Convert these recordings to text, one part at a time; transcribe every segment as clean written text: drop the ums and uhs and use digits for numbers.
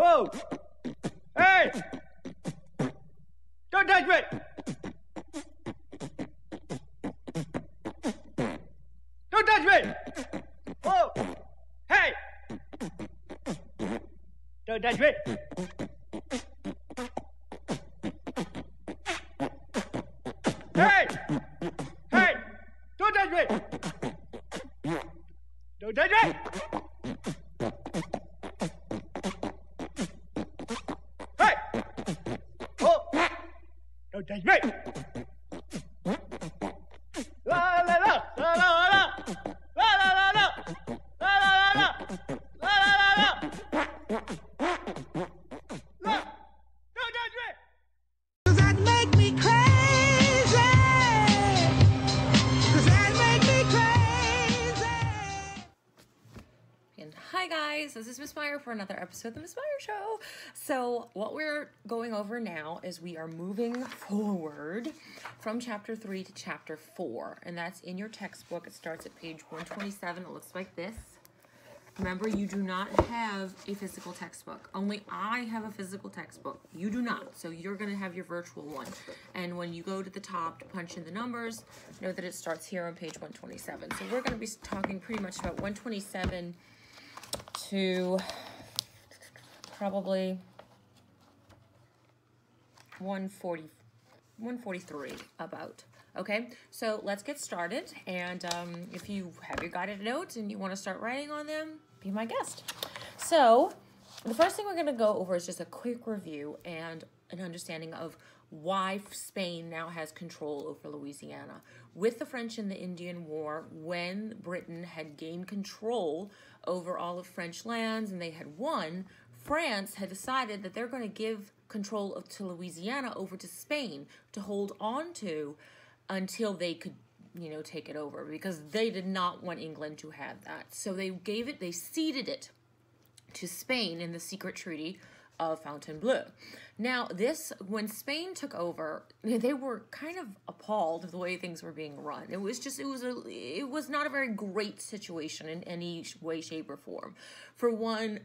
Whoa! Hey! Don't touch me! Don't touch me! Whoa! Hey! Don't touch me! Hey! Hey! Don't touch me! Don't touch me! Hey! Oh! Don't touch me! La la la la la la la la la la la la la la la la. Don't touch me! Does that make me crazy? Does that make me crazy? And hi guys, this is Miss Meyer for another episode of the Miss Meyer Show. So what we're going over now is we are moving forward from chapter 3 to chapter 4, and that's in your textbook. It starts at page 127. It looks like this. Remember, you do not have a physical textbook. Only I have a physical textbook. You do not, so you're going to have your virtual one. And when you go to the top to punch in the numbers, know that it starts here on page 127. So we're going to be talking pretty much about 127 to probably 143 about. Okay, so let's get started. And if you have your guided notes and you want to start writing on them, be my guest. So the first thing we're going to go over is just a quick review and an understanding of why Spain now has control over Louisiana. With the French in the Indian War, when Britain had gained control over all of French lands and they had won, France had decided that they're going to give control to Louisiana over to Spain to hold on to until they could, take it over, because they did not want England to have that. So they ceded it to Spain in the secret treaty of Fontainebleau. Now, when Spain took over, they were kind of appalled of the way things were being run. It was not a very great situation in any way, shape, or form. For one,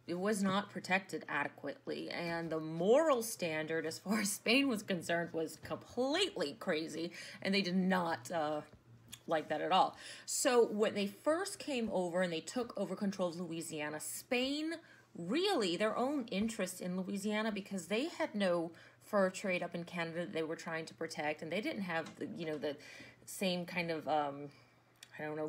it was not protected adequately, and the moral standard as far as Spain was concerned was completely crazy, and they did not like that at all. So when they first came over and they took over control of Louisiana, Spain really their own interest in Louisiana, because they had no fur trade up in Canada that they were trying to protect, and they didn't have the same kind of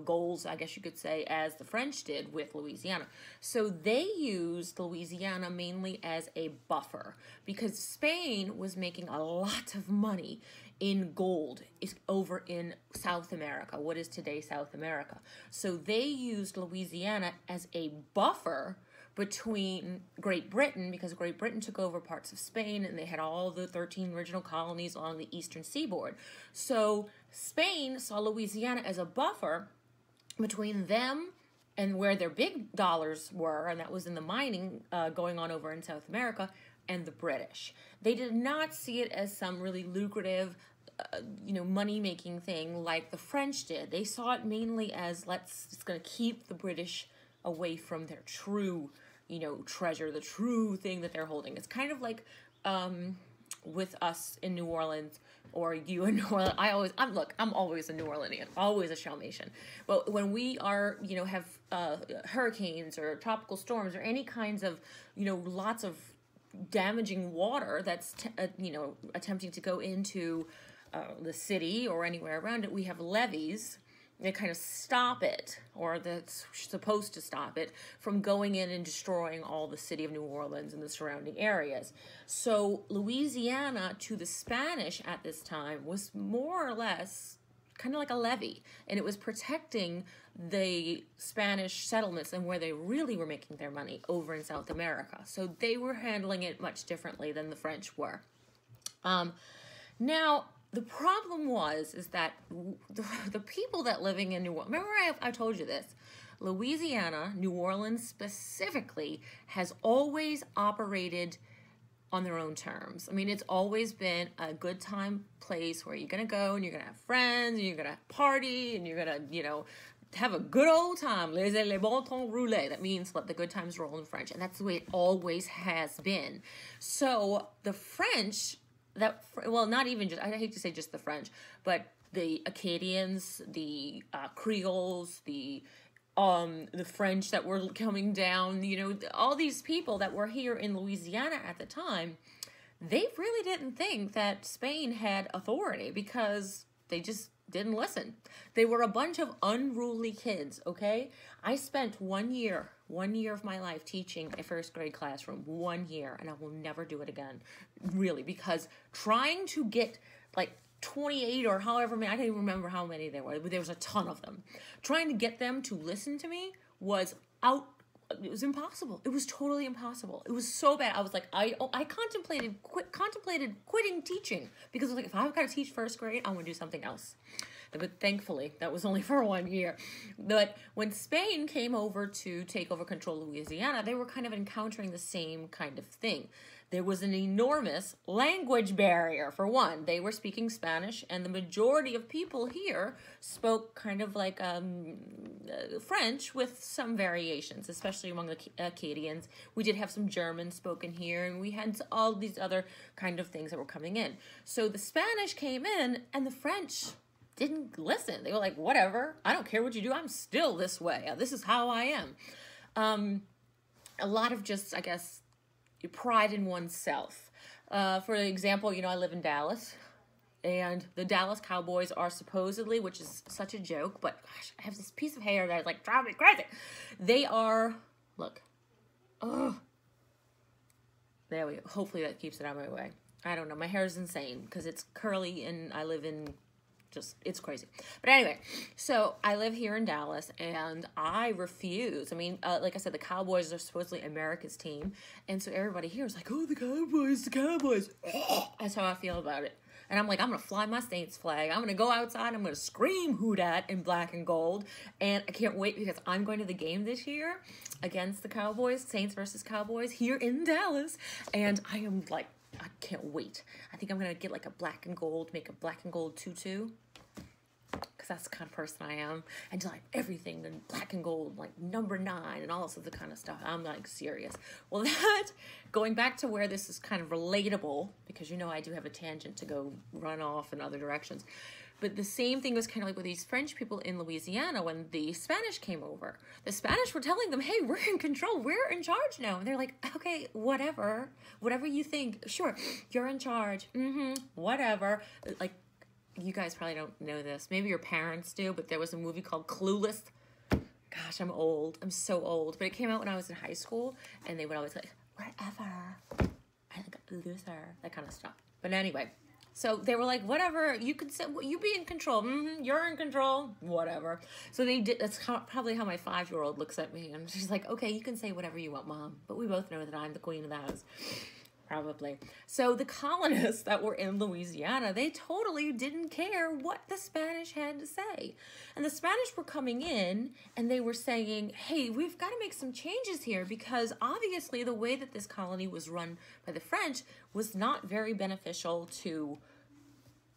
goals, I guess you could say, as the French did with Louisiana. So they used Louisiana mainly as a buffer, because Spain was making a lot of money in gold over in South America, what is today South America. So they used Louisiana as a buffer between Great Britain, because Great Britain took over parts of Spain and they had all the 13 original colonies along the eastern seaboard. So Spain saw Louisiana as a buffer between them and where their big dollars were, and that was in the mining going on over in South America, and the British. They did not see it as some really lucrative money-making thing like the French did. They saw it mainly as, it's going to keep the British away from their true treasure, the true thing that they're holding. It's kind of like with us in New Orleans, or you in New Orleans. I'm always a New Orleanian, always a Chalmatian. But when we are, have hurricanes or tropical storms or any kinds of, lots of damaging water that's, attempting to go into the city or anywhere around it, we have levees. They kind of stop it, or that's supposed to stop it, from going in and destroying all the city of New Orleans and the surrounding areas. So Louisiana, to the Spanish at this time, was more or less kind of like a levee, and it was protecting the Spanish settlements and where they really were making their money over in South America. So they were handling it much differently than the French were. Now, the problem is that the people that living in New Orleans, remember I told you this, Louisiana, New Orleans specifically, has always operated on their own terms. I mean, it's always been a good time place where you're going to go and you're going to have friends and you're going to party and you're going to, have a good old time. Laissez les bon temps rouler. That means let the good times roll in French. And that's the way it always has been. So the French, not even just, I hate to say just the French, but the Acadians, the Creoles, the French that were coming down, all these people that were here in Louisiana at the time, they really didn't think that Spain had authority because they just didn't listen. They were a bunch of unruly kids, okay? I spent 1 year of my life teaching a first grade classroom, 1 year, and I will never do it again, really, because trying to get 28 or however many, I can't even remember how many there were, but there was a ton of them. Trying to get them to listen to me was impossible. It was totally impossible. It was so bad. I was like, I contemplated quitting teaching because I was like, if I've got to teach first grade, I want to do something else. But thankfully, that was only for 1 year. But when Spain came over to take over control of Louisiana, they were kind of encountering the same kind of thing. There was an enormous language barrier, for one. They were speaking Spanish, and the majority of people here spoke kind of like French with some variations, especially among the Acadians. We did have some German spoken here, and we had all these other kind of things that were coming in. So the Spanish came in, and the French didn't listen. They were like, whatever, I don't care what you do, I'm still this way. This is how I am. A lot of just, I guess, pride in oneself. For example, I live in Dallas, and the Dallas Cowboys are supposedly, which is such a joke, but gosh, I have this piece of hair that is driving me crazy. They are, look, there we go. Hopefully that keeps it out of my way. I don't know, my hair is insane because it's curly and I live in it's crazy. But anyway, so I live here in Dallas, and I refuse. I mean, like I said, the Cowboys are supposedly America's team, and so everybody here is like, oh, the Cowboys. That's how I feel about it. And I'm like, I'm going to fly my Saints flag. I'm going to go outside. I'm going to scream "Who dat" in black and gold. And I can't wait because I'm going to the game this year against the Cowboys, Saints versus Cowboys, here in Dallas. And I am like, I can't wait. I think I'm going to get a black and gold, make a black and gold tutu. Because that's the kind of person I am. And everything in black and gold, number 9 and all this other kind of stuff. I'm serious. Well, going back to where this is kind of relatable, because I do have a tangent to go run off in other directions. But the same thing was kind of with these French people in Louisiana when the Spanish came over. The Spanish were telling them, hey, we're in control. We're in charge now. And they're like, okay, whatever. Whatever you think. Sure, you're in charge. Whatever. You guys probably don't know this. Maybe your parents do, but there was a movie called Clueless. Gosh, I'm old. I'm so old. But it came out when I was in high school, and they would always whatever. I think loser. That kind of stuff. But anyway. So they were like, whatever, you could say, you be in control. You're in control. Whatever. So they did. That's probably how my 5-year-old looks at me. And she's like, okay, you can say whatever you want, Mom. But we both know that I'm the queen of the house. Probably. So the colonists that were in Louisiana, they totally didn't care what the Spanish had to say. And the Spanish were coming in and they were saying, hey, we've got to make some changes here because obviously the way that this colony was run by the French was not very beneficial to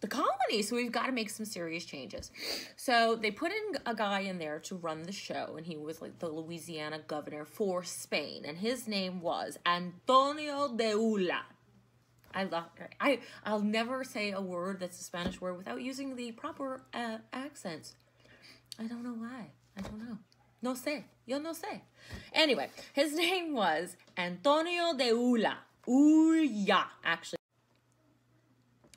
the colony, so we've got to make some serious changes. So they put in a guy in there to run the show, and he was the Louisiana governor for Spain, and his name was Antonio de Ula. I'll never say a word that's a Spanish word without using the proper accents. I don't know why. I don't know. No sé. Yo no sé. Anyway, his name was Antonio de Ula. Ulla, actually.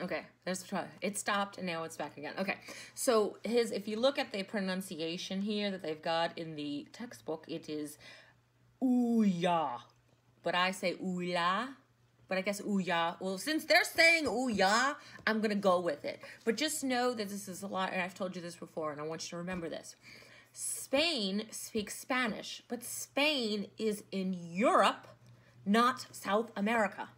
Okay, there's the try. It stopped and now it's back again. Okay, so if you look at the pronunciation here that they've got in the textbook, it is Ouya. But I say Oula. But I guess Ouya. Well, since they're saying Ouya, I'm going to go with it. But just know that this is a lot, and I've told you this before, and I want you to remember this. Spain speaks Spanish, but Spain is in Europe, not South America.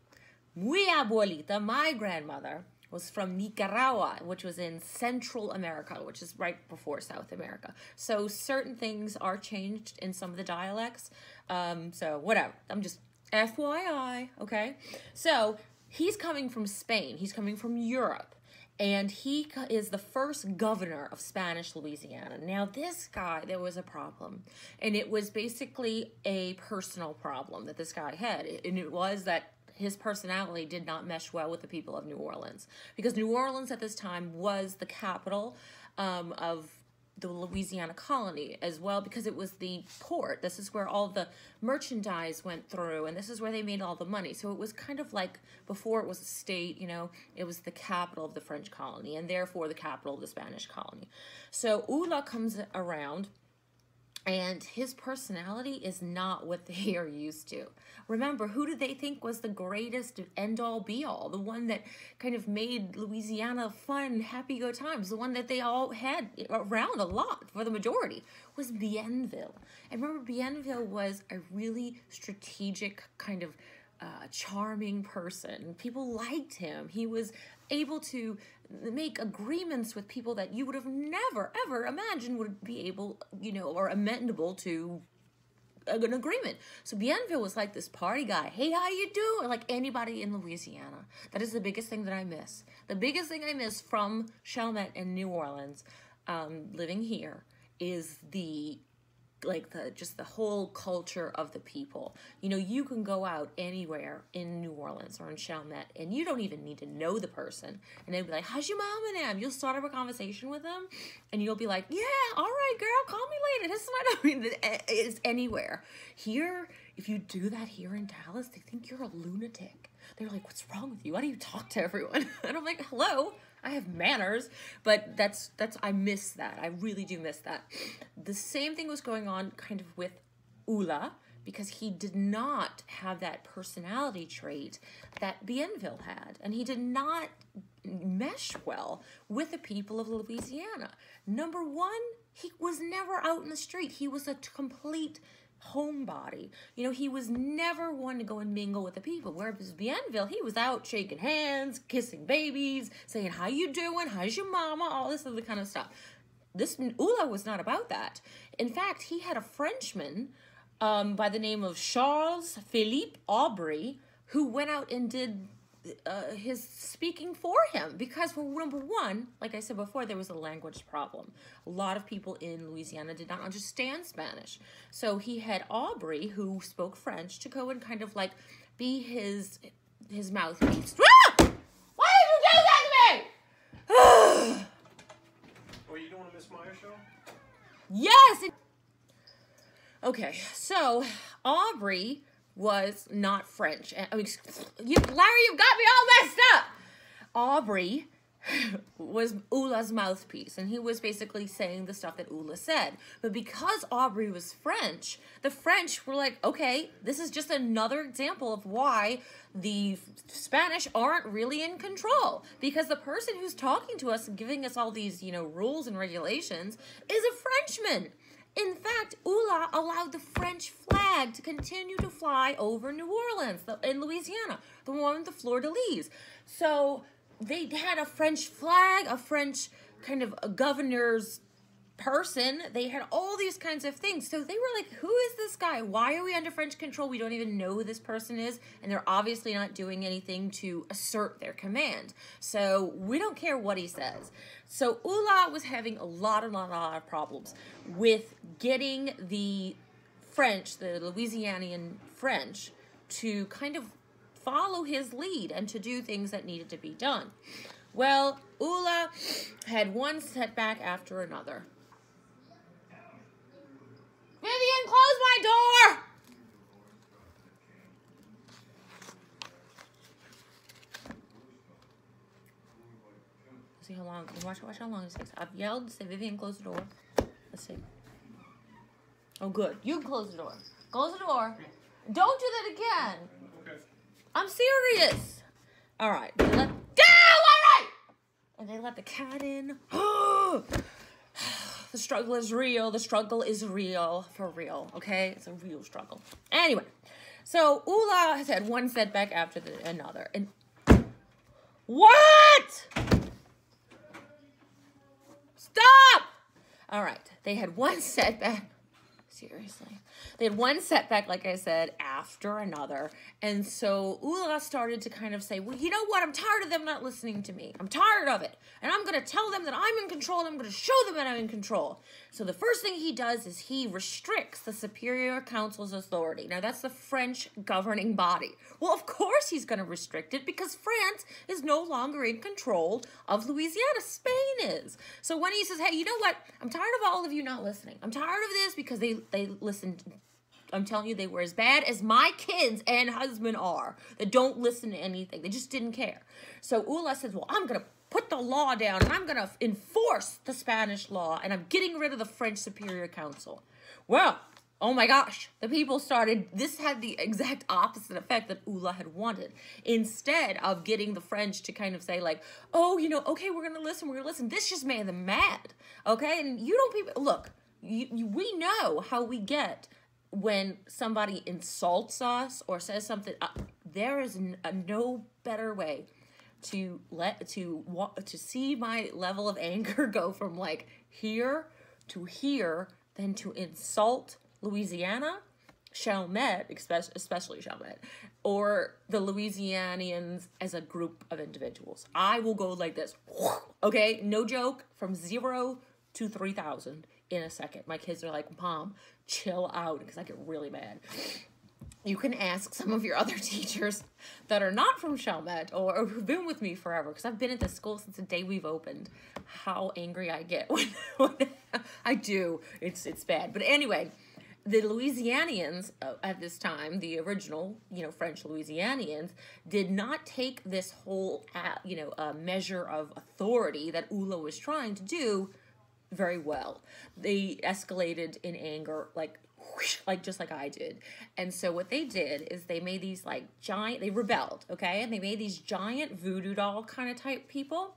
Mi abuelita, my grandmother, was from Nicaragua, which was in Central America, which is right before South America. So certain things are changed in some of the dialects. So whatever. I'm just FYI, okay? So he's coming from Spain. He's coming from Europe. And he is the first governor of Spanish Louisiana. Now, this guy, there was a problem. And it was basically a personal problem that this guy had. And it was that his personality did not mesh well with the people of New Orleans. Because New Orleans at this time was the capital of the Louisiana colony as well, because it was the port. This is where all the merchandise went through, and this is where they made all the money. So it was kind of like, before it was a state, you know, it was the capital of the French colony, and therefore the capital of the Spanish colony. So Ulla comes around, and his personality is not what they are used to. Remember, who did they think was the greatest end-all be-all? The one that kind of made Louisiana fun, happy, go times. The one that they all had around a lot for the majority was Bienville. And remember, Bienville was a really strategic kind of charming person. People liked him. He was able to make agreements with people that you would have never, ever imagined would be able, you know, or amenable to an agreement. So Bienville was like this party guy. Hey, how you doing? Like anybody in Louisiana. That is the biggest thing that I miss. The biggest thing I miss from Chalmette and New Orleans, living here, is just the whole culture of the people. You know, you can go out anywhere in New Orleans or in Chalmette, and you don't even need to know the person. And they'll be like, how's your mom and them? You'll start up a conversation with them, and you'll be like, yeah, all right, girl, call me later. This is what I mean. It's anywhere. Here, if you do that here in Dallas, they think you're a lunatic. They're like, what's wrong with you? Why do you talk to everyone? And I'm like, hello, I have manners. But I miss that. I really do miss that. The same thing was going on kind of with Ulla, because he did not have that personality trait that Bienville had. And he did not mesh well with the people of Louisiana. Number one, he was never out in the street. He was a complete homebody. You know, he was never one to go and mingle with the people. Whereas Bienville, he was out shaking hands, kissing babies, saying, how you doing? How's your mama? All this other kind of stuff. This Ulla was not about that. In fact, he had a Frenchman by the name of Charles Philippe Aubry, who went out and did his speaking for him, because for number one, like I said before, there was a language problem. A lot of people in Louisiana did not understand Spanish. So he had Aubry, who spoke French, to go and kind of like be his mouthpiece. Ah! Why did you do that to me? Oh, you don't want to miss Maya show? Yes! Okay, so Aubry was not French. I mean, Larry, you've got me all messed up. Aubry was Ulla's mouthpiece, and he was basically saying the stuff that Ulla said. But because Aubry was French, the French were like, okay, this is just another example of why the Spanish aren't really in control. Because the person who's talking to us and giving us all these, you know, rules and regulations is a Frenchman. In fact, Ulla allowed the French flag to continue to fly over New Orleans in Louisiana, the one with the fleur-de-lis. So they had a French flag, a French kind of a governor's person. They had all these kinds of things. So they were like, who is this guy? Why are we under French control? We don't even know who this person is. And they're obviously not doing anything to assert their command. So we don't care what he says. So Ulla was having a lot of problems with getting the French, the Louisianian French, to kind of follow his lead and to do things that needed to be done. Well, Ulla had one setback after another. Vivian, close my door! See how long, watch how long it takes. I've yelled to say, Vivian, close the door. Let's see. Oh, good. You can close the door. Close the door. Don't do that again. Okay. I'm serious. All right. All right! And they let the cat in. The struggle is real. The struggle is real. For real. Okay? It's a real struggle. Anyway. So, Ulla has had one setback after another. And what? Stop! All right. They had one setback. Seriously. They had one setback, like I said, after another. And so Ula started to kind of say, well, you know what? I'm tired of them not listening to me. I'm tired of it. And I'm going to tell them that I'm in control, and I'm going to show them that I'm in control. So the first thing he does is he restricts the Superior Council's authority. Now, that's the French governing body. Well, of course he's going to restrict it because France is no longer in control of Louisiana. Spain is. So when he says, hey, you know what? I'm tired of all of you not listening. I'm tired of this because they listened. I'm telling you, they were as bad as my kids and husband are. That don't listen to anything. They just didn't care. So Ula says, well, I'm going to put the law down and I'm going to enforce the Spanish law and I'm getting rid of the French Superior Council. Well, oh my gosh, the people started, this had the exact opposite effect that Ula had wanted. Instead of getting the French to kind of say like, oh, you know, okay, we're going to listen. This just made them mad, okay? And you don't people, look, we know how we get when somebody insults us or says something. There is no better way to see my level of anger go from like here to here than to insult Louisiana, Chalmette, especially Chalmette, or the Louisianians as a group of individuals. I will go like this, okay? No joke, from 0 to 3,000 in a second. My kids are like, Mom, chill out, because I get really mad. You can ask some of your other teachers that are not from Chalmette or who've been with me forever, because I've been at this school since the day we've opened, how angry I get when I do. It's bad. But anyway, the Louisianians at this time, the original, French Louisianians, did not take this whole, measure of authority that Ula was trying to do very well. They escalated in anger, like just like I did. And so what they did is they made these they rebelled, okay? And they made these giant voodoo doll kind of type people.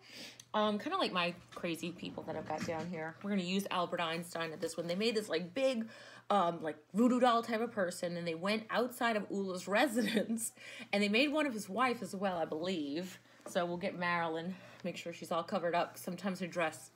Kind of like my crazy people that I've got down here. We're going to use Albert Einstein at this one. They made this big, voodoo doll type of person, and they went outside of Ula's residence, and they made one of his wife as well, I believe. So we'll get Marilyn, make sure she's all covered up. Sometimes her dress,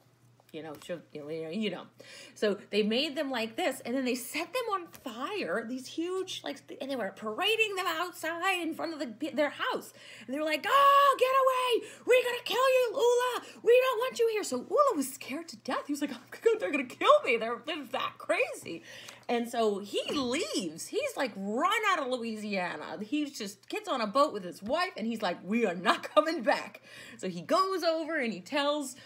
So they made them like this, and then they set them on fire, these huge, and they were parading them outside in front of their house. And they were like, oh, get away! We're gonna kill you, Ula! We don't want you here! So Ula was scared to death. He was like, oh, they're gonna kill me. They're that crazy. And so he leaves. He's run out of Louisiana. He just gets on a boat with his wife, and he's like, we are not coming back. So he goes over and he tells,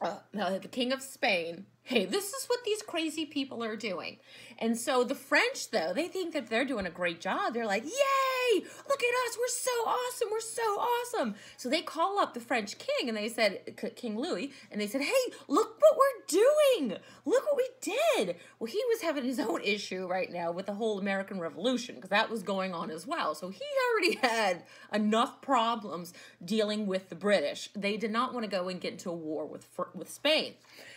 the King of Spain, hey, this is what these crazy people are doing. And so the French, though, they think that they're doing a great job. They're like, yay, look at us, we're so awesome, we're so awesome. So they call up the French king, and they said, King Louis, and they said, hey, look what we're doing. Look what we did. Well, he was having his own issue right now with the whole American Revolution, because that was going on as well. So he already had enough problems dealing with the British. They did not want to go and get into a war with Spain.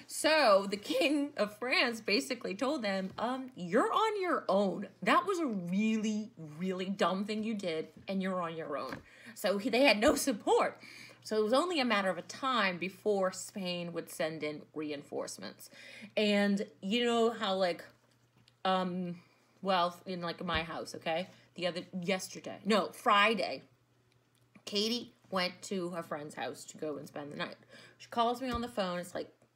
So the King of France basically told them, you're on your own. That was a really, really dumb thing you did, and you're on your own. So they had no support. So it was only a matter of time before Spain would send in reinforcements. And you know how in my house, okay? Friday, Katie went to her friend's house to go and spend the night. She calls me on the phone. It's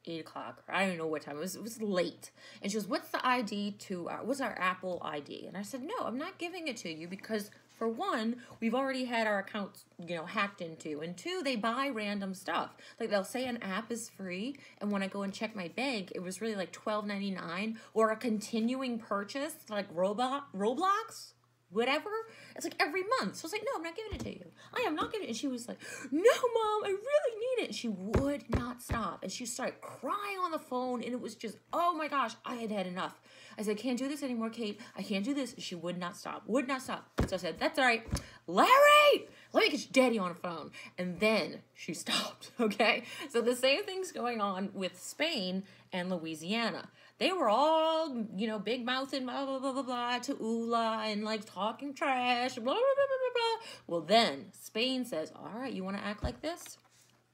8 o'clock, or I don't even know what time. It was late. And she goes, what's the ID what's our Apple ID? And I said, no, I'm not giving it to you because, for one, we've already had our accounts, hacked into. And two, they buy random stuff. They'll say an app is free, and when I go and check my bank, it was really $12.99, or a continuing purchase, like Roblox, whatever. It's every month. So I was like, no, I'm not giving it to you. I am not giving it. And she was like, no, Mom, I really need it. And she would not stop. And she started crying on the phone. And it was just, oh my gosh, I had had enough. I said, I can't do this anymore, Kate. I can't do this. And she would not stop. Would not stop. So I said, that's all right. Larry, let me get your daddy on the phone. And then she stopped, okay? So the same thing's going on with Spain and Louisiana. They were all, big mouthing, blah, blah, blah, blah, blah, to Ula and talking trash, blah, blah, blah, blah, blah, blah. Well, then Spain says, all right, you want to act like this?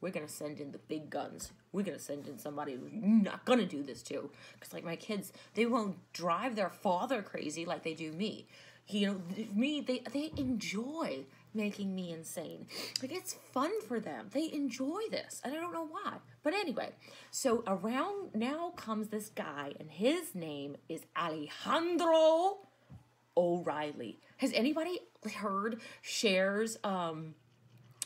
we're going to send in the big guns. We're going to send in somebody who's not going to do this to. Because, like, my kids, they won't drive their father crazy like they do me. They enjoy making me insane. Like, it's fun for them. They enjoy this. And I don't know why. But anyway, so around now comes this guy, and his name is Alejandro O'Reilly. Has anybody heard Cher's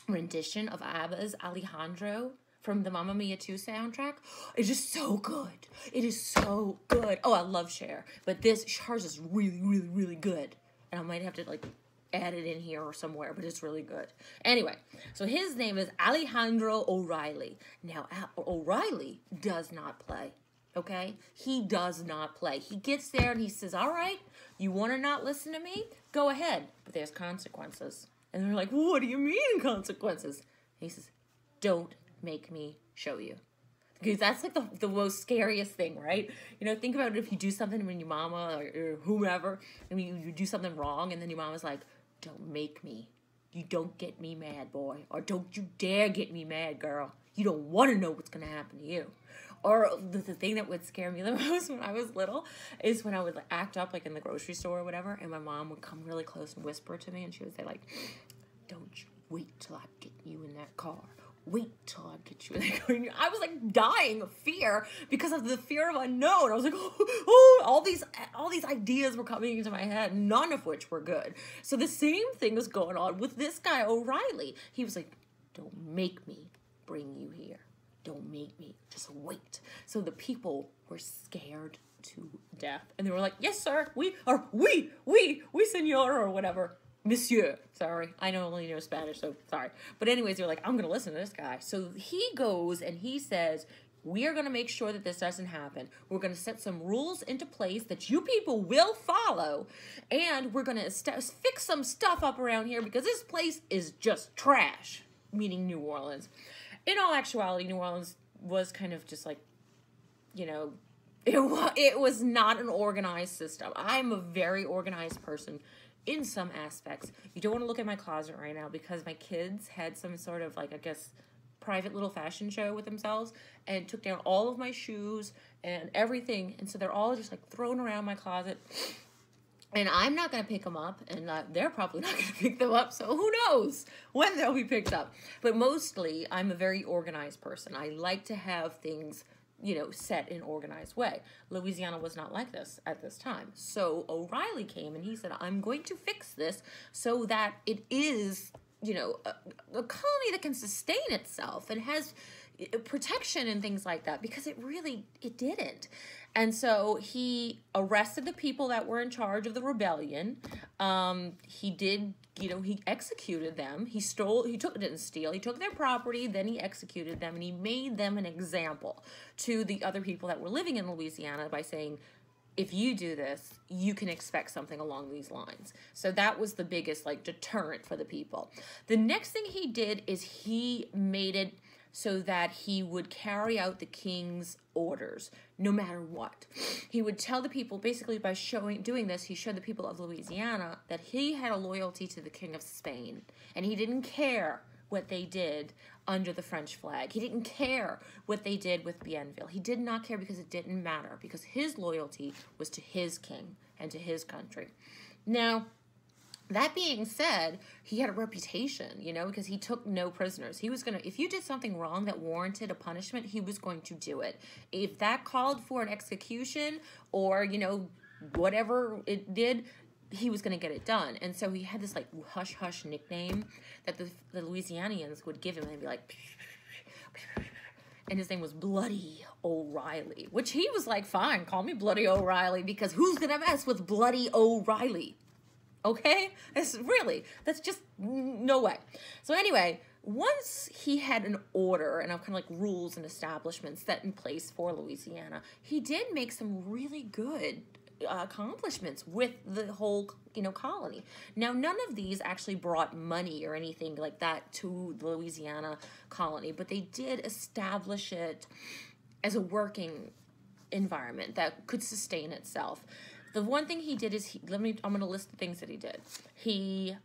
rendition of ABBA's Alejandro from the Mamma Mia 2 soundtrack? It's just so good. It is so good. Oh, I love Cher. But hers is really, really, really good. And I might have to, like, add it in here or somewhere, but it's really good. Anyway, so his name is Alejandro O'Reilly. Now, O'Reilly does not play, okay? He does not play. He gets there and he says, all right, you want to not listen to me? Go ahead. But there's consequences. And they're like, what do you mean consequences? And he says, don't make me show you. Because that's like the most scariest thing, right? You know, think about it if you do something when your mama or whomever, and you do something wrong, and then your mama's like, don't make me. You don't get me mad, boy. Or don't you dare get me mad, girl. You don't want to know what's going to happen to you. Or the thing that would scare me the most when I was little is when I would act up like in the grocery store or whatever, and my mom would come really close and whisper to me, and she would say like, don't you wait till I get you in that car. Wait till I get you in that car. I was like dying of fear because of the fear of unknown. I was like, oh, all these ideas were coming into my head, none of which were good. So the same thing was going on with this guy, O'Reilly. He was like, don't make me bring you here. Don't make me. Just wait. So the people were scared to death. And they were like, yes, sir. We, senor, or whatever. Monsieur. Sorry. I only know Spanish, so sorry. But anyways, they're like, I'm going to listen to this guy. So he goes and he says, we are going to make sure that this doesn't happen. We're going to set some rules into place that you people will follow. And we're going to fix some stuff up around here because this place is just trash. Meaning New Orleans. In all actuality, New Orleans was kind of just like, you know, it was not an organized system. I'm a very organized person in some aspects. You don't want to look at my closet right now because my kids had some sort of, like, I guess, private little fashion show with themselves and took down all of my shoes and everything. And so they're all just, like, thrown around my closet. And I'm not going to pick them up, and they're probably not going to pick them up, so who knows when they'll be picked up. But mostly, I'm a very organized person. I like to have things, you know, set in an organized way. Louisiana was not like this at this time. So O'Reilly came, and he said, I'm going to fix this so that it is, you know, a colony that can sustain itself and has protection and things like that, because it didn't. And so he arrested the people that were in charge of the rebellion. He did, you know, he executed them. He didn't steal, he took their property, then he executed them, and he made them an example to the other people that were living in Louisiana by saying, if you do this, you can expect something along these lines. So that was the biggest, like, deterrent for the people. The next thing he did is he made it so that he would carry out the king's orders, no matter what. He would tell the people, basically by doing this, he showed the people of Louisiana that he had a loyalty to the King of Spain, and he didn't care what they did under the French flag. He didn't care what they did with Bienville. He did not care because it didn't matter, because his loyalty was to his king and to his country. Now, that being said, he had a reputation, you know, because he took no prisoners. He was going to, if you did something wrong that warranted a punishment, he was going to do it. If that called for an execution or, you know, whatever it did, he was going to get it done. And so he had this, like, hush-hush nickname that the Louisianians would give him, and they'd be like, and his name was Bloody O'Reilly, which he was like, fine, call me Bloody O'Reilly, because who's going to mess with Bloody O'Reilly? Okay? That's just no way. So anyway, once he had an order and kind of like rules and establishments set in place for Louisiana, he did make some really good accomplishments with the whole, you know, colony. Now, none of these actually brought money or anything like that to the Louisiana colony, but they did establish it as a working environment that could sustain itself. The one thing he did is, I'm going to list the things that he did. He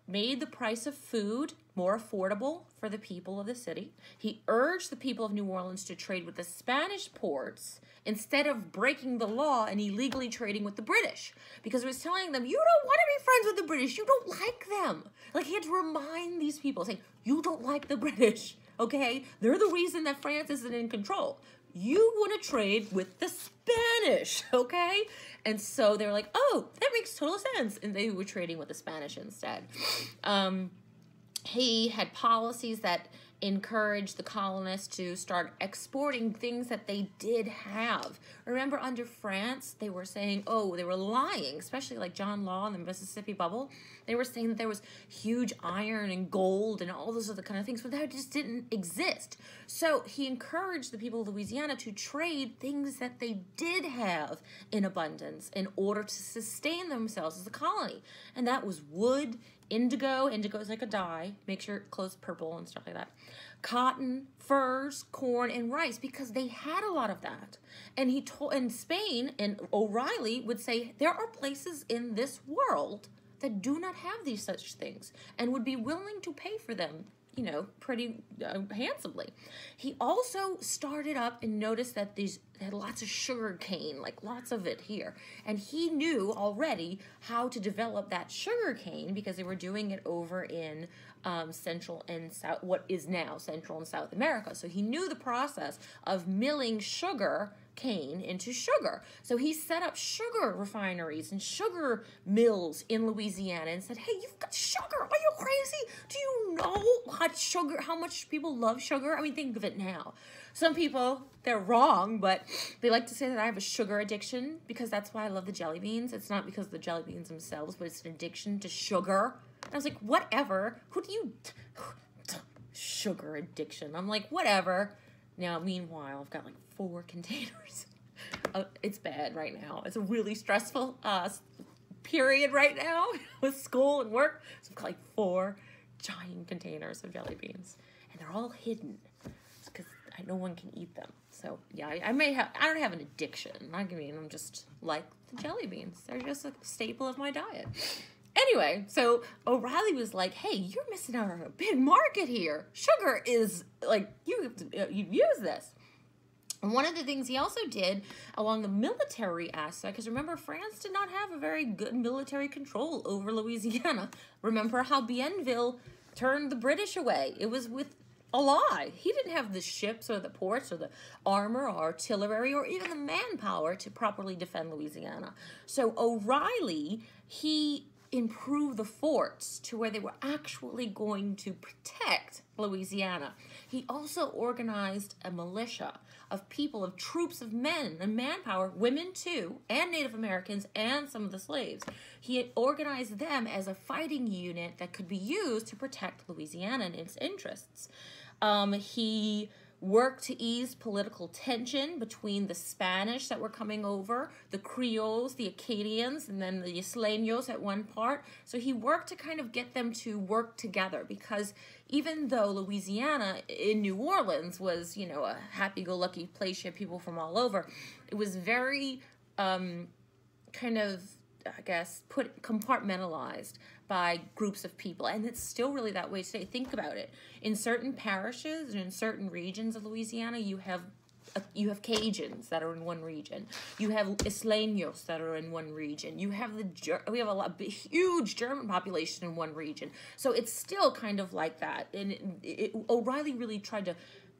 made the price of food more affordable for the people of the city. He urged the people of New Orleans to trade with the Spanish ports instead of breaking the law and illegally trading with the British, because he was telling them, you don't want to be friends with the British. You don't like them. Like, he had to remind these people, saying, you don't like the British, okay? They're the reason that France isn't in control. You want to trade with the Spanish, okay? And so they were like, oh, that makes total sense. And they were trading with the Spanish instead. He had policies that encouraged the colonists to start exporting things that they did have. Remember, under France, they were saying, oh, they were lying, especially like John Law and the Mississippi Bubble. They were saying that there was huge iron and gold and all those other kind of things, but that just didn't exist. So he encouraged the people of Louisiana to trade things that they did have in abundance in order to sustain themselves as a colony. And that was wood, indigo. Indigo is like a dye. Makes your clothes purple and stuff like that. Cotton, furs, corn, and rice, because they had a lot of that. And he told in Spain, and O'Reilly would say, there are places in this world that do not have these such things and would be willing to pay for them, you know, pretty handsomely. He also started up and noticed that these had lots of sugar cane, like lots of it here. And he knew already how to develop that sugar cane because they were doing it over in Central and South, what is now Central and South America. So he knew the process of milling sugar cane into sugar. So he set up sugar refineries and sugar mills in Louisiana and said, hey, you've got sugar. Are you crazy? Do you know how much people love sugar? I mean, think of it now. Some people, they're wrong, but they like to say that I have a sugar addiction because that's why I love the jelly beans. It's not because of the jelly beans themselves, but it's an addiction to sugar. And I was like, whatever. Who do you... Sugar addiction. I'm like, whatever. Now, meanwhile, I've got like 4 containers. It's bad right now. It's a really stressful period right now with school and work. So I've got like 4 giant containers of jelly beans. And they're all hidden because no one can eat them. So, yeah, I don't have an addiction. I mean, I'm just like the jelly beans. They're just a staple of my diet. Anyway, so O'Reilly was like, hey, you're missing out on a big market here. Sugar is, like, you use this. And one of the things he also did along the military aspect, because remember, France did not have a very good military control over Louisiana. Remember how Bienville turned the British away. It was with a lie. He didn't have the ships or the ports or the armor or artillery or even the manpower to properly defend Louisiana. So O'Reilly, he improve the forts to where they were actually going to protect Louisiana. He also organized a militia of people, of troops of men and manpower, women too, and Native Americans and some of the slaves. He had organized them as a fighting unit that could be used to protect Louisiana and its interests. He worked to ease political tension between the Spanish that were coming over, the Creoles, the Acadians, and then the Isleños at one part. So he worked to kind of get them to work together, because even though Louisiana in New Orleans was, you know, a happy-go-lucky place, you had people from all over, it was very kind of, I guess, compartmentalized by groups of people, and it's still really that way today. Think about it. In certain parishes and in certain regions of Louisiana, you have Cajuns that are in one region. You have Isleños that are in one region. You have we have a huge German population in one region. So it's still kind of like that. And O'Reilly really tried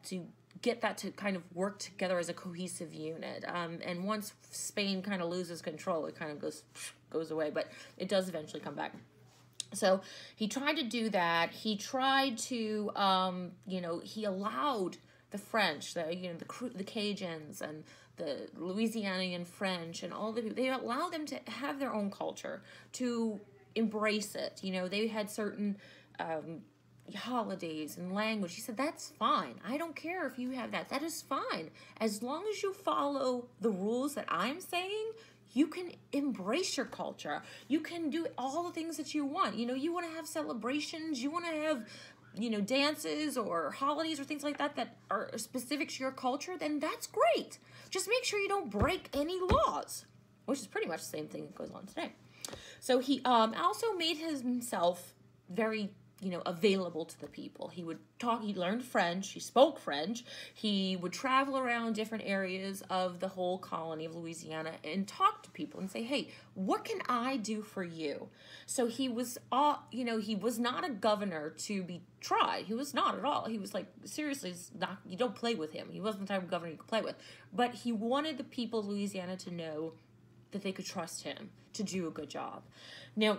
to get that to kind of work together as a cohesive unit. And once Spain kind of loses control, it kind of goes away, but it does eventually come back. So he tried to do that. He tried to, he allowed the French, the Cajuns and the Louisianian French and all the people, they allowed them to have their own culture, to embrace it. You know, they had certain holidays and language. He said, that's fine. I don't care if you have that. That is fine. As long as you follow the rules that I'm saying, you can embrace your culture. You can do all the things that you want. You know, you want to have celebrations. You want to have, dances or holidays or things like that that are specific to your culture, then that's great. Just make sure you don't break any laws, which is pretty much the same thing that goes on today. So he also made himself very available to the people. He would talk, he learned French, he spoke French, he would travel around different areas of the whole colony of Louisiana and talk to people and say, hey, what can I do for you? So he was, he was not a governor to be tried. He was not at all. He was like, seriously, you don't play with him. He wasn't the type of governor you could play with. But he wanted the people of Louisiana to know that they could trust him to do a good job. Now,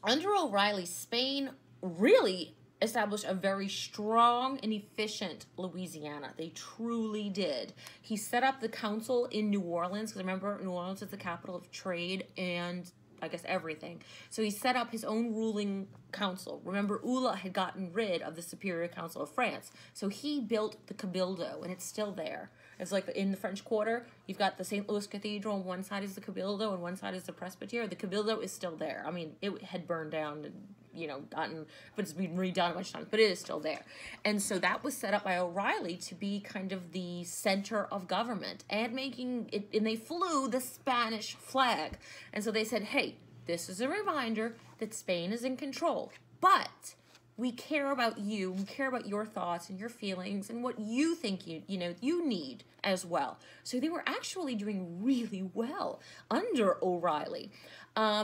under O'Reilly, Spain really established a very strong and efficient Louisiana. They truly did. He set up the council in New Orleans, because remember, New Orleans is the capital of trade and I guess everything. So he set up his own ruling council. Remember, Ula had gotten rid of the Superior Council of France. So he built the Cabildo, and it's still there. It's like in the French Quarter, you've got the St. Louis Cathedral, and one side is the Cabildo, and one side is the Presbytery. The Cabildo is still there. I mean, it had burned down and, but it's been redone a bunch of times, but it is still there. And so that was set up by O'Reilly to be kind of the center of government and and they flew the Spanish flag. And so they said, hey, this is a reminder that Spain is in control, but we care about you, we care about your thoughts and your feelings and what you think you need as well. So they were actually doing really well under O'Reilly.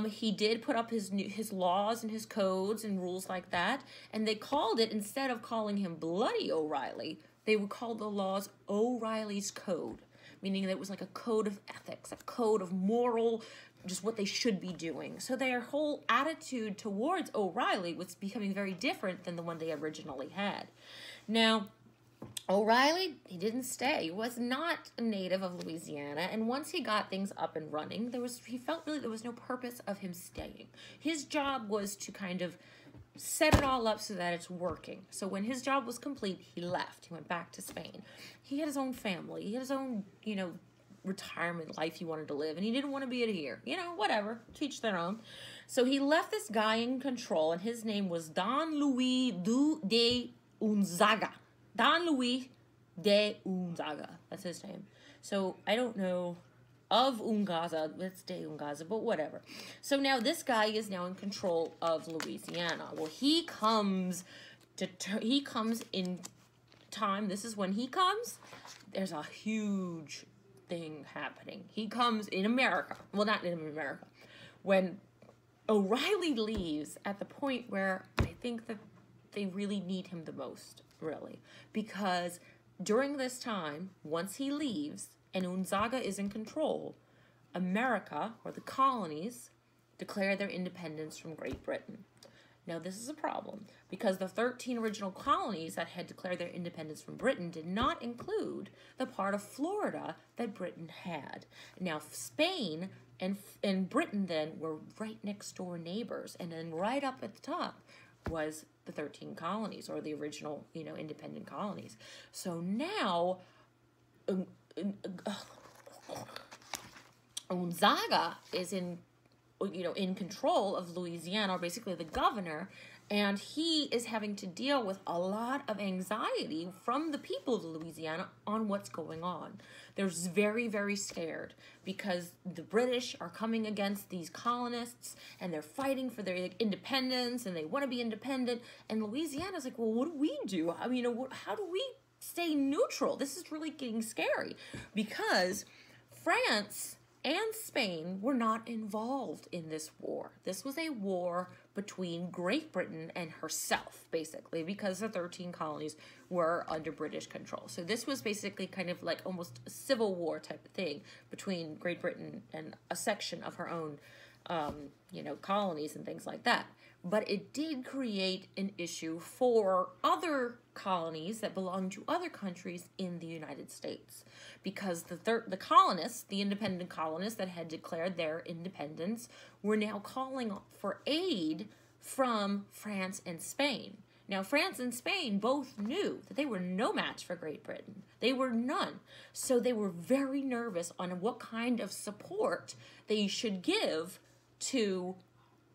He did put up his laws and his codes and rules like that, and they called it, instead of calling him Bloody O'Reilly, they would call the laws O'Reilly's Code, meaning that it was like a code of ethics, a code of moral, just what they should be doing. So their whole attitude towards O'Reilly was becoming very different than the one they originally had. Now, O'Reilly, he didn't stay. He was not a native of Louisiana, and once he got things up and running, he felt really there was no purpose of him staying. His job was to kind of set it all up so that it's working. So when his job was complete, he left. He went back to Spain. He had his own family. He had his own, retirement life he wanted to live, and he didn't want to be here. Whatever, teach their own. So he left this guy in control, and his name was Don Luis de Gonzaga. Don Luis de Gonzaga. That's his name. So I don't know of Ungaza. It's de Ungaza, but whatever. So now this guy is now in control of Louisiana. Well, he comes in time. This is when he comes. There's a huge thing happening. He comes in America. Well, not in America. When O'Reilly leaves at the point where I think that they really need him the most, really. Because during this time, once he leaves and Gonzaga is in control, America, or the colonies, declare their independence from Great Britain. Now, this is a problem because the 13 original colonies that had declared their independence from Britain did not include the part of Florida that Britain had. Now, Spain and Britain then were right next door neighbors, and then right up at the top was the 13 colonies, or the original, independent colonies. So now, Gonzaga is in control of Louisiana, or basically the governor, and he is having to deal with a lot of anxiety from the people of Louisiana on what's going on. They're very, very scared because the British are coming against these colonists, and they're fighting for their independence, and they want to be independent, and Louisiana's like, well, what do we do? I mean, how do we stay neutral? This is really getting scary because France and Spain were not involved in this war. This was a war between Great Britain and herself, basically, because the 13 colonies were under British control. So this was basically kind of like almost a civil war type of thing between Great Britain and a section of her own, colonies and things like that. But it did create an issue for other colonies that belonged to other countries in the United States, because the colonists, the independent colonists that had declared their independence, were now calling for aid from France and Spain. Now, France and Spain both knew that they were no match for Great Britain. They were none. So they were very nervous on what kind of support they should give to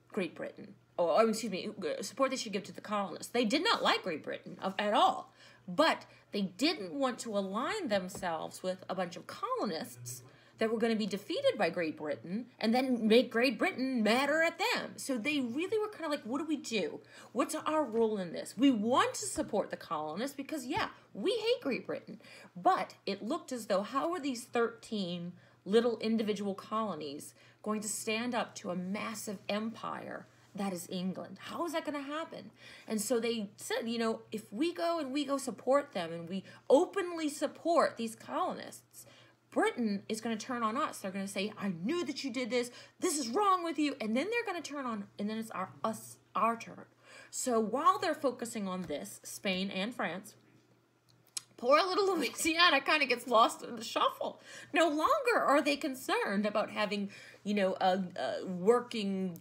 Great Britain. Support they should give to the colonists. They did not like Great Britain at all, but they didn't want to align themselves with a bunch of colonists that were going to be defeated by Great Britain and then make Great Britain madder at them. So they really were kind of like, what do we do? What's our role in this? We want to support the colonists because, yeah, we hate Great Britain. But it looked as though, how are these 13 little individual colonies going to stand up to a massive empire that is England? How is that going to happen? And so they said, you know, if we go support them and we openly support these colonists, Britain is going to turn on us. They're going to say, I knew that you did this. This is wrong with you. And then they're going to turn on, and then it's our turn. So while they're focusing on this, Spain and France, poor little Louisiana kind of gets lost in the shuffle. No longer are they concerned about having, you know, a working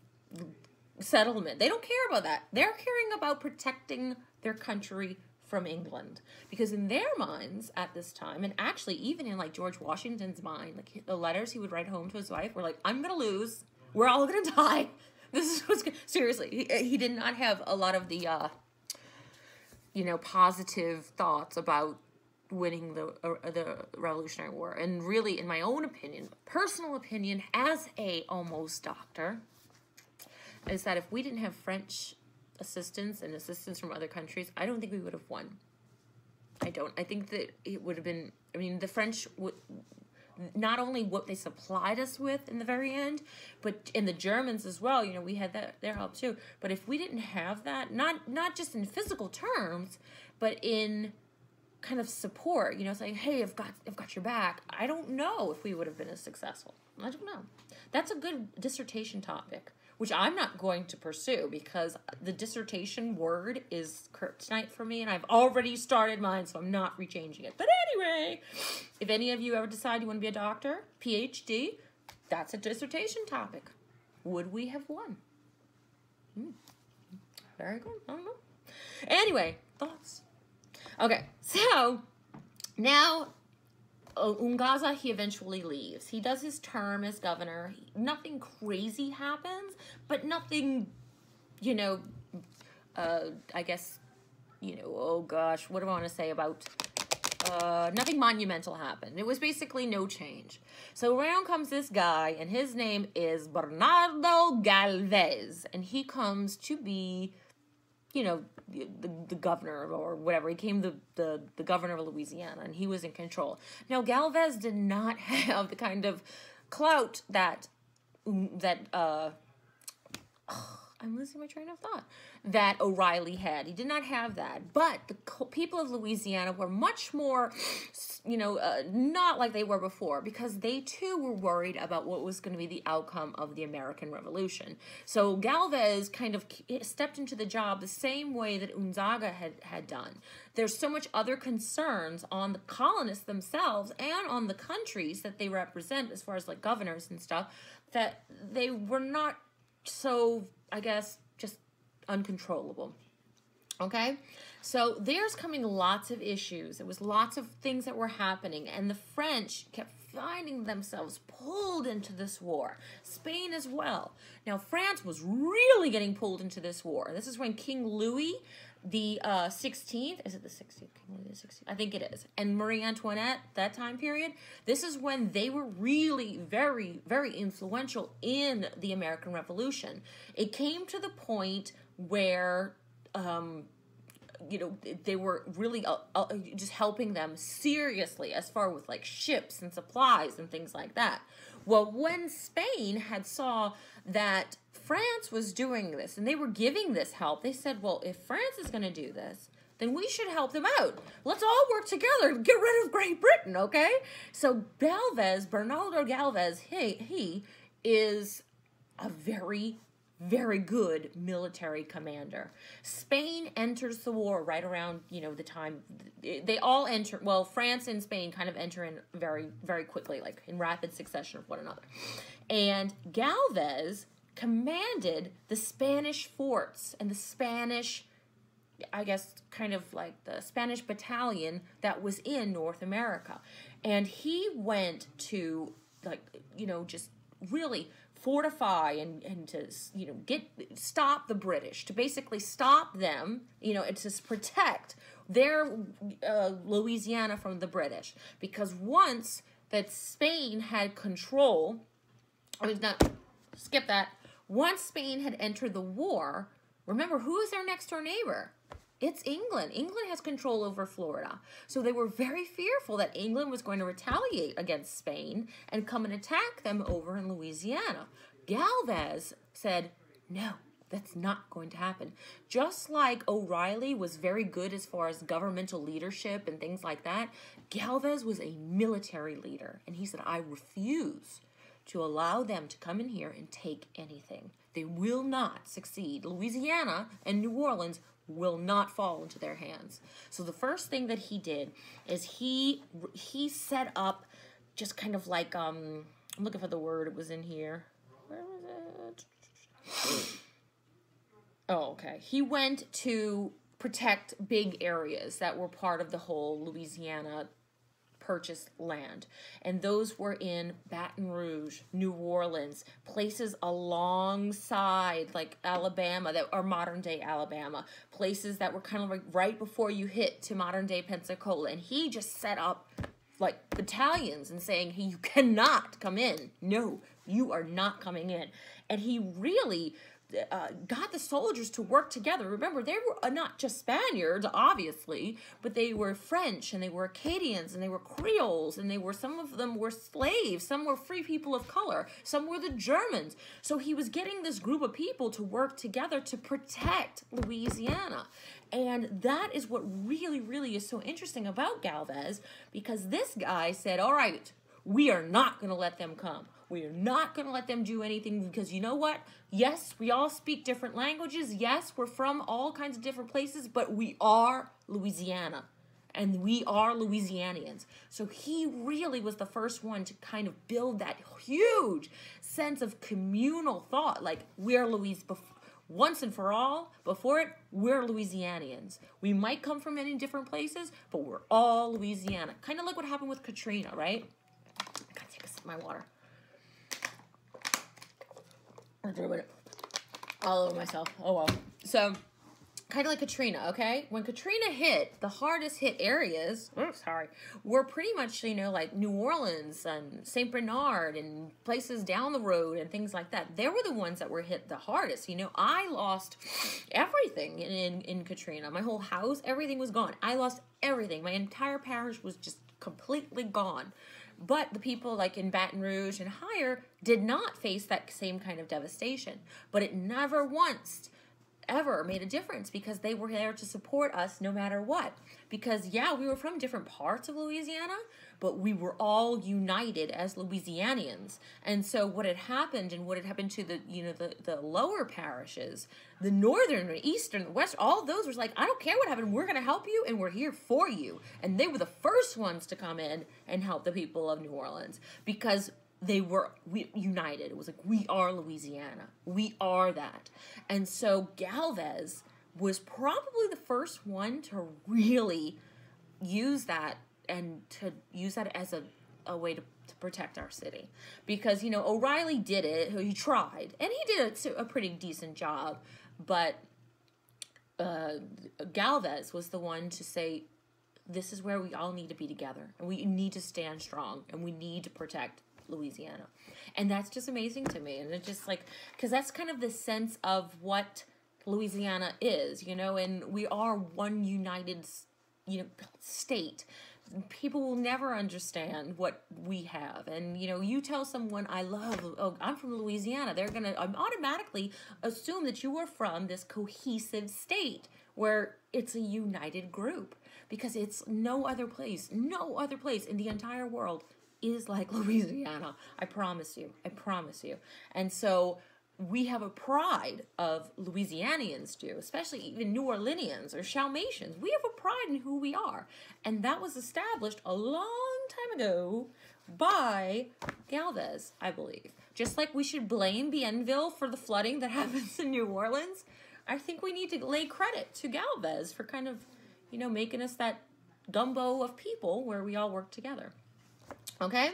settlement. They don't care about that. They're caring about protecting their country from England, because in their minds at this time, and actually even in like George Washington's mind, like the letters he would write home to his wife were like, I'm gonna lose, we're all gonna die, this is what's seriously, he did not have a lot of the you know, positive thoughts about winning the Revolutionary War. And really, in my own opinion, personal opinion as a almost doctor, is that if we didn't have French assistance and assistance from other countries, I don't think we would have won. I don't. I think that it would have been, I mean, the French would, not only what they supplied us with in the very end, but in the Germans as well, you know, we had their help too. But if we didn't have that, not just in physical terms, but in kind of support, you know, saying, hey, I've got your back, I don't know if we would have been as successful. I don't know. That's a good dissertation topic, which I'm not going to pursue because the dissertation word is kryptonite for me, and I've already started mine, so I'm not rechanging it. But anyway, if any of you ever decide you want to be a doctor, PhD, that's a dissertation topic. Would we have won? Very good. I don't know. Anyway, thoughts. Okay, so now Ungaza, he eventually leaves. He does his term as governor. Nothing crazy happens, but nothing, you know, I guess, you know, oh gosh, what do I want to say about, nothing monumental happened. It was basically no change. So around comes this guy, and his name is Bernardo Galvez, and he comes to be, you know, the governor or whatever. He became the governor of Louisiana, and he was in control. Now, Galvez did not have the kind of clout that I'm losing my train of thought, that O'Reilly had. He did not have that. But the people of Louisiana were much more, you know, not like they were before, because they too were worried about what was going to be the outcome of the American Revolution. So Galvez kind of stepped into the job the same way that Unzaga had done. There's so much other concerns on the colonists themselves and on the countries that they represent, as far as like governors and stuff, that they were not so, I guess, just uncontrollable. Okay? So there's coming lots of issues. There was lots of things that were happening, and the French kept finding themselves pulled into this war. Spain as well. Now, France was really getting pulled into this war. This is when King Louis the 16th, is it the 16th? King Louis the 16th? I think it is. And Marie Antoinette, that time period, this is when they were really very, very influential in the American Revolution. It came to the point where, you know, they were really just helping them seriously as far with like ships and supplies and things like that. Well, when Spain had saw that France was doing this and they were giving this help, they said, well, if France is going to do this, then we should help them out. Let's all work together to get rid of Great Britain, okay? So Galvez, Bernardo Galvez, he is a very, very good military commander. Spain enters the war right around, you know, the time they all enter. Well, France and Spain kind of enter in very, very quickly, like in rapid succession of one another. And Galvez commanded the Spanish forts and the Spanish, I guess, kind of like the Spanish battalion that was in North America. And he went to, like, you know, just really fortify and to, you know, stop the British, to basically stop them, you know, and to protect their Louisiana from the British. Because once that Spain had control. I mean, not skip that. Once Spain had entered the war, remember, who is their next door neighbor? It's England. England has control over Florida. So they were very fearful that England was going to retaliate against Spain and come and attack them over in Louisiana. Galvez said, no, that's not going to happen. Just like O'Reilly was very good as far as governmental leadership and things like that, Galvez was a military leader. And he said, I refuse to allow them to come in here and take anything. They will not succeed. Louisiana and New Orleans will not fall into their hands. So the first thing that he did is he set up just kind of like, I'm looking for the word, it was in here. Where was it? Oh, okay. He went to protect big areas that were part of the whole Louisiana purchased land, and those were in Baton Rouge, New Orleans, places alongside like Alabama that are modern day Alabama, places that were kind of like right before you hit to modern day Pensacola. And he just set up like battalions and saying, hey, you cannot come in. No, you are not coming in. And he really got the soldiers to work together. Remember, they were not just Spaniards, obviously, but they were French, and they were Acadians, and they were Creoles, and some of them were slaves, some were free people of color, some were the Germans. So he was getting this group of people to work together to protect Louisiana. And that is what really, really is so interesting about Galvez, because this guy said, all right, we are not going to let them come. We are not going to let them do anything, because you know what? Yes, we all speak different languages. Yes, we're from all kinds of different places, but we are Louisiana, and we are Louisianians. So he really was the first one to kind of build that huge sense of communal thought, like we're once and for all. Before it, we're Louisianians. We might come from many different places, but we're all Louisiana. Kind of like what happened with Katrina, right? I gotta take a sip of my water. I'm doing it all over myself. Oh well. So, kind of like Katrina, okay? When Katrina hit, the hardest hit areas, were pretty much, like New Orleans and St. Bernard and places down the road and things like that. They were the ones that were hit the hardest. I lost everything in Katrina. My whole house, everything was gone. I lost everything. My entire parish was just completely gone. But the people like in Baton Rouge and higher did not face that same kind of devastation. But it never once ever made a difference, because they were there to support us no matter what. Because, yeah, we were from different parts of Louisiana, but we were all united as Louisianians. And so what had happened, and what had happened to the lower parishes, the northern, the eastern, the west, all of those was like, I don't care what happened, we're going to help you, and we're here for you. And they were the first ones to come in and help the people of New Orleans, because they were united. It was like, we are Louisiana. We are that. And so Galvez was probably the first one to really use that, and to use that as a way to protect our city. Because, O'Reilly did it. He tried. And he did a pretty decent job. But Galvez was the one to say, this is where we all need to be together. And we need to stand strong. And we need to protect Louisiana. And that's just amazing to me. And it's just like, because that's kind of the sense of what Louisiana is, and we are one united, state. People will never understand what we have. And, you tell someone, I'm from Louisiana, they're going to automatically assume that you are from this cohesive state where it's a united group, because it's no other place in the entire world is like Louisiana. I promise you. And so we have a pride of Louisianians do, especially even New Orleanians or Chalmatians. We have a pride in who we are. And that was established a long time ago by Galvez, I believe. Just like we should blame Bienville for the flooding that happens in New Orleans, I think we need to lay credit to Galvez for kind of, making us that gumbo of people where we all work together. Okay?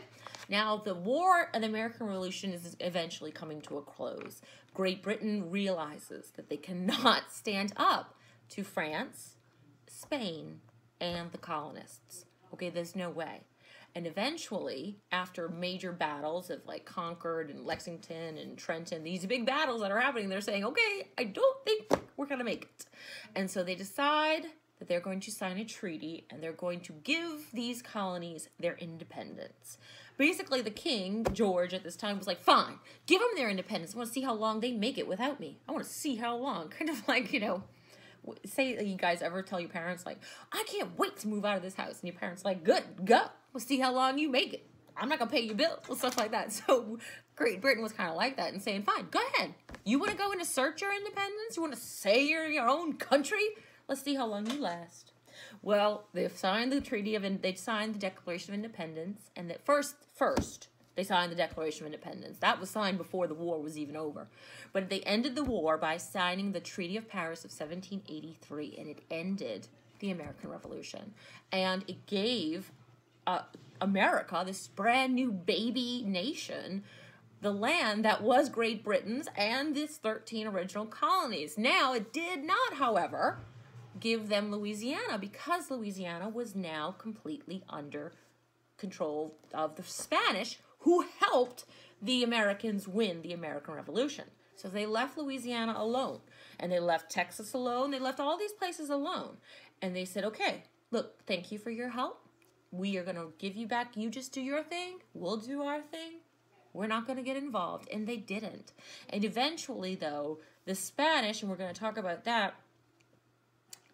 Now, the War of the American Revolution is eventually coming to a close. Great Britain realizes that they cannot stand up to France, Spain, and the colonists. Okay, there's no way. And eventually, after major battles of like Concord and Lexington and Trenton, these big battles that are happening, they're saying, okay, I don't think we're going to make it. And so they decide that they're going to sign a treaty and they're going to give these colonies their independence. Basically, the king, George, at this time was like, fine, give them their independence. I want to see how long they make it without me. I want to see how long. Kind of like, you know, say you guys ever tell your parents, like, I can't wait to move out of this house. And your parents like, good, go. We'll see how long you make it. I'm not going to pay your bills and stuff like that. So Great Britain was kind of like that and saying, fine, go ahead. You want to go and assert your independence? You want to say you're your own country? Let's see how long you last. Well, they've signed the they signed the Declaration of Independence, and that first they signed the Declaration of Independence. That was signed before the war was even over. But they ended the war by signing the Treaty of Paris of 1783, and it ended the American Revolution. And it gave America, this brand new baby nation, the land that was Great Britain's and its 13 original colonies. Now, it did not, however, give them Louisiana, because Louisiana was now completely under control of the Spanish, who helped the Americans win the American Revolution. So they left Louisiana alone, and they left Texas alone. They left all these places alone. And they said, okay, look, thank you for your help. We are going to give you back. You just do your thing. We'll do our thing. We're not going to get involved. And they didn't. And eventually, though, the Spanish, and we're going to talk about that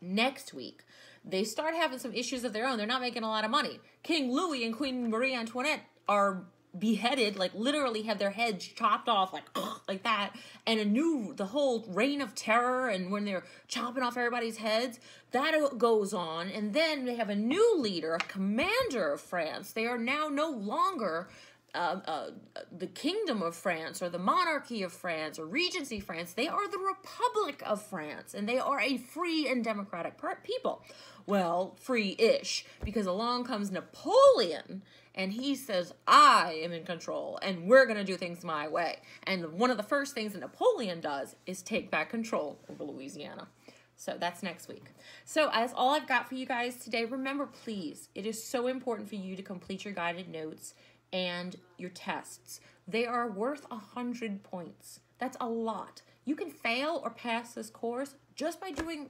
next week, they start having some issues of their own. They're not making a lot of money. King Louis and Queen Marie Antoinette are beheaded, like literally have their heads chopped off like that, and the whole reign of terror, and when they're chopping off everybody's heads, that goes on. And then they have a new leader, a commander of France. They are now no longer the Kingdom of France or the Monarchy of France or Regency France. They are the Republic of France, and they are a free and democratic people. Well, free-ish, because along comes Napoleon, and he says, I am in control, and we're going to do things my way. And one of the first things that Napoleon does is take back control over Louisiana. So that's next week. So that's all I've got for you guys today. Remember, please, it is so important for you to complete your guided notes and your tests. They are worth 100 points. That's a lot. You can fail or pass this course just by doing,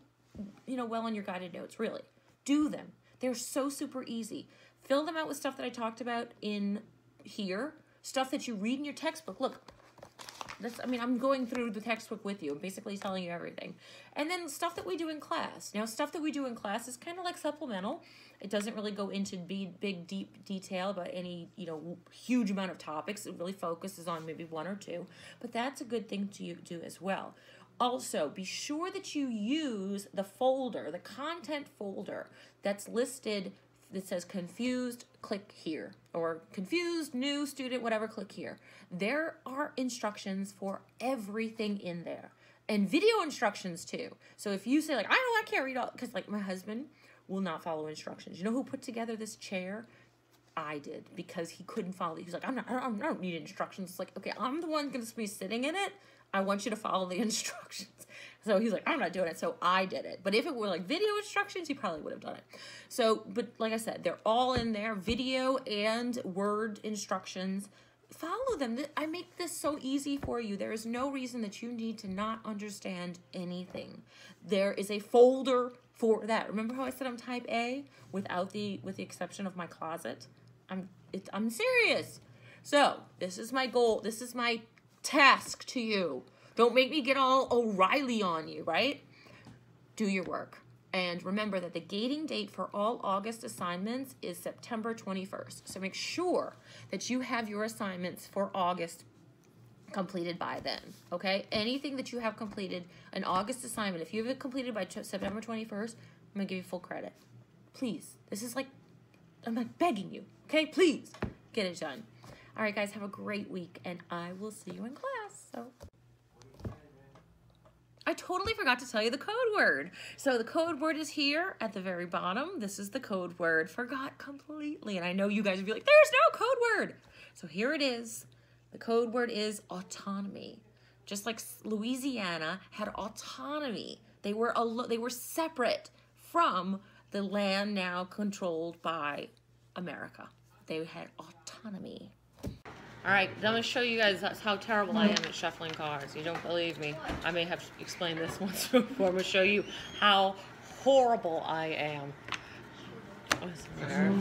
well on your guided notes, really. Do them. They're so super easy. Fill them out with stuff that I talked about in here, stuff that you read in your textbook. Look, I'm going through the textbook with you. I'm basically telling you everything. And then stuff that we do in class. Now, stuff that we do in class is kind of like supplemental. It doesn't really go into big, deep detail about any, huge amount of topics. It really focuses on maybe one or two. But that's a good thing to do as well. Also, be sure that you use the folder, the content folder that's listed that says confused, click here, or confused, new student, whatever, click here. There are instructions for everything in there, and video instructions too. So if you say I can't read all, because my husband will not follow instructions. You know who put together this chair? I did, because he couldn't follow. He was like, I don't need instructions. It's like, okay, I'm the one going to be sitting in it. I want you to follow the instructions. So he's like, I'm not doing it. So I did it. But if it were like video instructions, he probably would have done it. So, but like I said, they're all in there, video and word instructions. Follow them. I make this so easy for you. There is no reason that you need to not understand anything. There is a folder for that. Remember how I said I'm type A with the exception of my closet? I'm serious. So this is my goal. This is my task to you. Don't make me get all O'Reilly on you, right? Do your work. And remember that the gating date for all August assignments is September 21st. So make sure that you have your assignments for August completed by then, okay? Anything that you have completed, an August assignment, if you have it completed by September 21st, I'm going to give you full credit. Please. This is I'm begging you, okay? Please get it done. All right, guys, have a great week, and I will see you in class. So I totally forgot to tell you the code word. So the code word is here at the very bottom. This is the code word. Forgot completely. And I know you guys would be like, there's no code word. So here it is. The code word is autonomy. Just like Louisiana had autonomy. They were separate from the land now controlled by America. they had autonomy. All right, I'm gonna show you guys how terrible I am at shuffling cards. You don't believe me? I may have explained this once before. I'm gonna show you how horrible I am. What's the matter?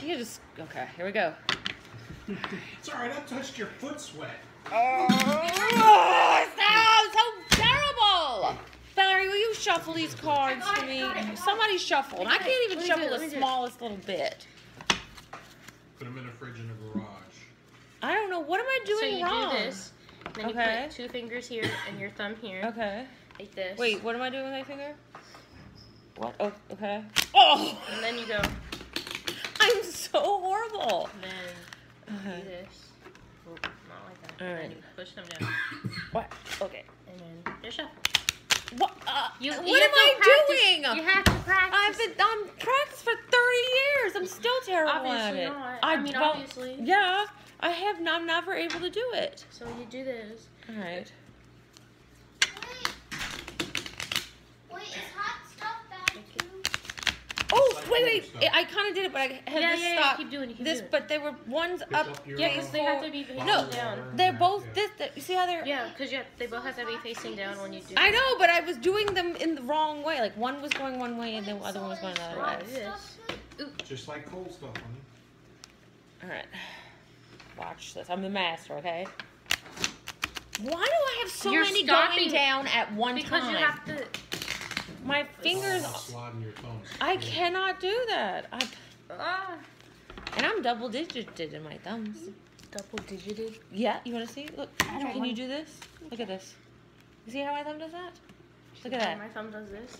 You just okay. Here we go. It's alright, I touched your foot sweat. Oh, so terrible! Valerie, will you shuffle these cards for me? Somebody shuffle. And I can't even shuffle the smallest little bit. Put them in a fridge in a garage. I don't know. What am I doing So you wrong? do this, then you Okay. put 2 fingers here and your thumb here, Okay. like this. Wait, what am I doing with my finger? What? Oh, okay. Oh! And then you go, I'm so horrible. then you do this. Oop, not like that. And Alright. then you push them down. What? Okay. And then just shuffle. What? You what have am to I practice. doing? You have to practice. I'm practiced for 30 years. I'm still terrible Obviously at it. not. I mean, obviously. Yeah, I have. I'm never able to do it. So you do this. All right. Wait, is hot stuff bad too? Oh, like wait. stuff. I kind of did it, but I had Yeah, to yeah, stop. keep doing it, keep this, doing it. but they were ones Pick up. up your, Yeah, Because they have to be facing No. down. They're both this. You see how they're? Yeah, because they both have to be facing down when you do I know, but I was doing them in the wrong way. Like one was going one way, and the other one was going another way. Like this. Just like cold stuff, honey. All right. Watch this. I'm the master, okay? Why do I have so You're many stopping going down at one Because time? you have to. My fingers. Sliding your thumbs. I cannot do that. Ah. And I'm double digited in my thumbs. Double digited. Yeah, you want to see? Look, can you do this? Look at this. You see how my thumb does that? Look at that. My thumb does this.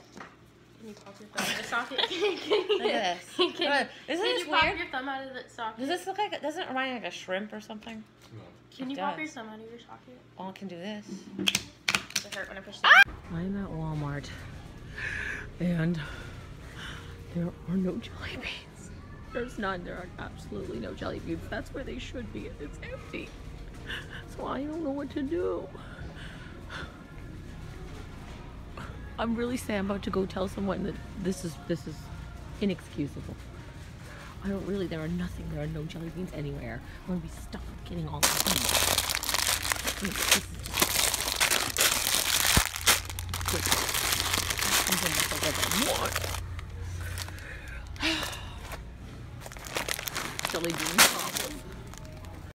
Can you pop your thumb out of the socket? Look at this. Can, Isn't can this you pop weird? your thumb out of the socket? Does this look like? Doesn't it remind me like a shrimp or something? No. Can you It pop does. your thumb out of your socket? Oh, I can do this. Does it hurt when I push that? I'm at Walmart, and there are no jelly beans. There's none. There are absolutely no jelly beans. That's where they should be, and it's empty. So I don't know what to do. I'm really sad. I'm about to go tell someone that this is inexcusable. I don't really. There are nothing. There are no jelly beans anywhere. I'm gonna be stuck with getting all the things. This is jelly bean problem.